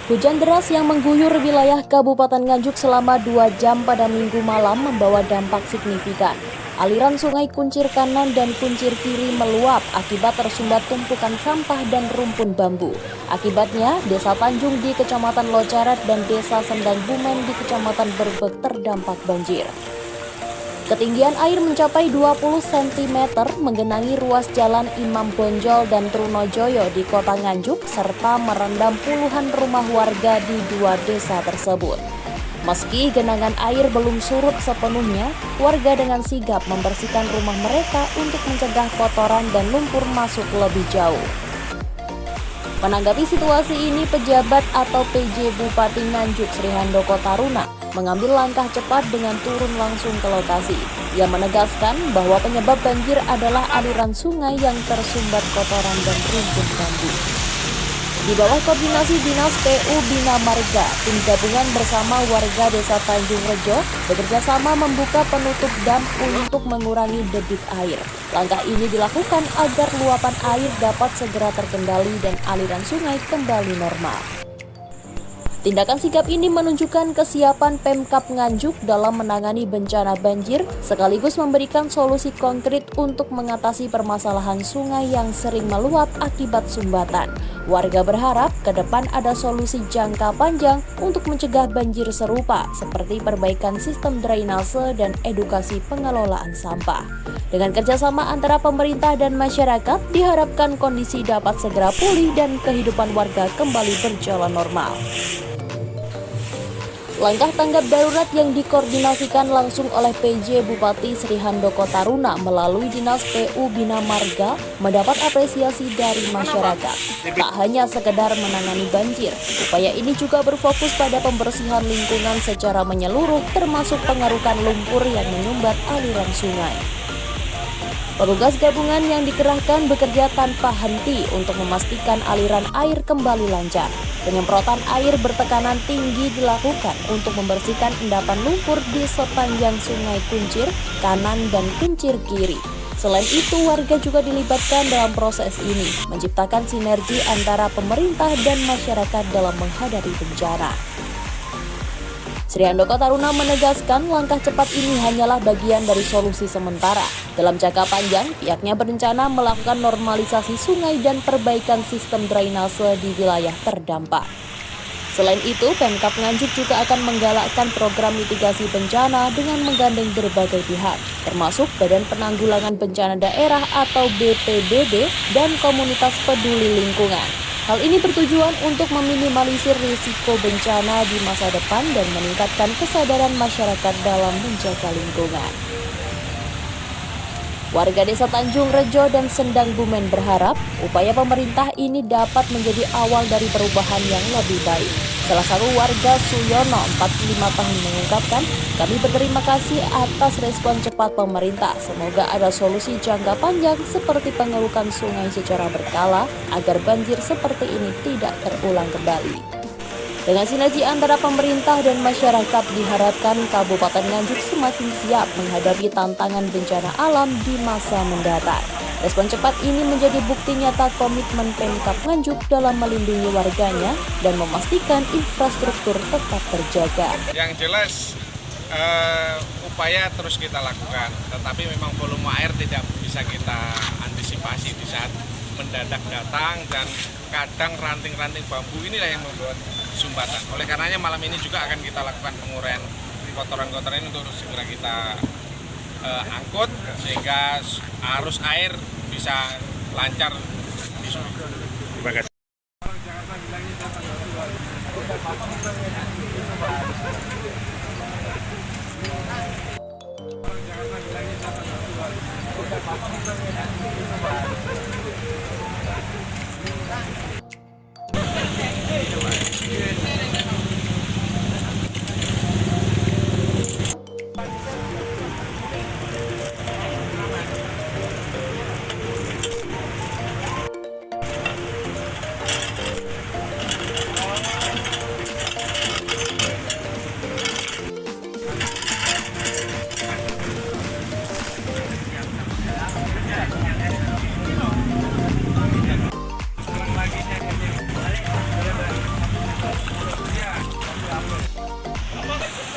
Hujan deras yang mengguyur wilayah Kabupaten Nganjuk selama 2 jam pada Minggu malam membawa dampak signifikan. Aliran sungai kuncir kanan dan kuncir kiri meluap akibat tersumbat tumpukan sampah dan rumpun bambu. Akibatnya, Desa Tanjung di Kecamatan Locaret dan Desa Sendang Bumen di Kecamatan Berbek terdampak banjir. Ketinggian air mencapai 20 cm menggenangi ruas jalan Imam Bonjol dan Trunojoyo di Kota Nganjuk serta merendam puluhan rumah warga di 2 desa tersebut. Meski genangan air belum surut sepenuhnya, warga dengan sigap membersihkan rumah mereka untuk mencegah kotoran dan lumpur masuk lebih jauh. Menanggapi situasi ini, pejabat atau PJ Bupati Nganjuk Sri Handoko Taruna mengambil langkah cepat dengan turun langsung ke lokasi. Ia menegaskan bahwa penyebab banjir adalah aliran sungai yang tersumbat kotoran dan rumpun bambu. Di bawah koordinasi Dinas PU Bina Marga, tim gabungan bersama warga Desa Tanjung Rejo bekerja sama membuka penutup dam untuk mengurangi debit air. Langkah ini dilakukan agar luapan air dapat segera terkendali dan aliran sungai kembali normal. Tindakan sigap ini menunjukkan kesiapan Pemkab Nganjuk dalam menangani bencana banjir sekaligus memberikan solusi konkret untuk mengatasi permasalahan sungai yang sering meluap akibat sumbatan. Warga berharap ke depan ada solusi jangka panjang untuk mencegah banjir serupa seperti perbaikan sistem drainase dan edukasi pengelolaan sampah. Dengan kerjasama antara pemerintah dan masyarakat, diharapkan kondisi dapat segera pulih dan kehidupan warga kembali berjalan normal. Langkah tanggap darurat yang dikoordinasikan langsung oleh PJ Bupati Sri Handoko Taruna melalui Dinas PU Bina Marga mendapat apresiasi dari masyarakat. Tak hanya sekedar menangani banjir, upaya ini juga berfokus pada pembersihan lingkungan secara menyeluruh termasuk pengerukan lumpur yang menyumbat aliran sungai. Petugas gabungan yang dikerahkan bekerja tanpa henti untuk memastikan aliran air kembali lancar. Penyemprotan air bertekanan tinggi dilakukan untuk membersihkan endapan lumpur di sepanjang sungai kuncir kanan dan kuncir kiri. Selain itu, warga juga dilibatkan dalam proses ini, menciptakan sinergi antara pemerintah dan masyarakat dalam menghadapi bencana. Sri Handoko Taruna menegaskan langkah cepat ini hanyalah bagian dari solusi sementara. Dalam jangka panjang, pihaknya berencana melakukan normalisasi sungai dan perbaikan sistem drainase di wilayah terdampak. Selain itu, Pemkab Nganjuk juga akan menggalakkan program mitigasi bencana dengan menggandeng berbagai pihak, termasuk Badan Penanggulangan Bencana Daerah atau BPBD dan komunitas peduli lingkungan. Hal ini bertujuan untuk meminimalisir risiko bencana di masa depan dan meningkatkan kesadaran masyarakat dalam menjaga lingkungan. Warga Desa Tanjung Rejo dan Sendang Bumen berharap upaya pemerintah ini dapat menjadi awal dari perubahan yang lebih baik. Salah satu warga Suyono, 45 tahun mengungkapkan, kami berterima kasih atas respon cepat pemerintah. Semoga ada solusi jangka panjang seperti pengerukan sungai secara berkala agar banjir seperti ini tidak terulang kembali. Dengan sinergi antara pemerintah dan masyarakat diharapkan Kabupaten Nganjuk semakin siap menghadapi tantangan bencana alam di masa mendatang. Respon cepat ini menjadi bukti nyata komitmen Pemkab Nganjuk dalam melindungi warganya dan memastikan infrastruktur tetap terjaga. Yang jelas upaya terus kita lakukan, tetapi memang volume air tidak bisa kita antisipasi di saat mendadak datang dan kadang ranting-ranting bambu inilah yang membuat sumbatan. Oleh karenanya malam ini juga akan kita lakukan penguraian kotoran-kotoran ini untuk segera kita angkut sehingga arus air bisa lancar di sungai. Terima kasih.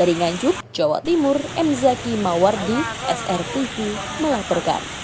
Dari Nganjuk, Jawa Timur, M. Zaki Mawardi, SRTV melaporkan.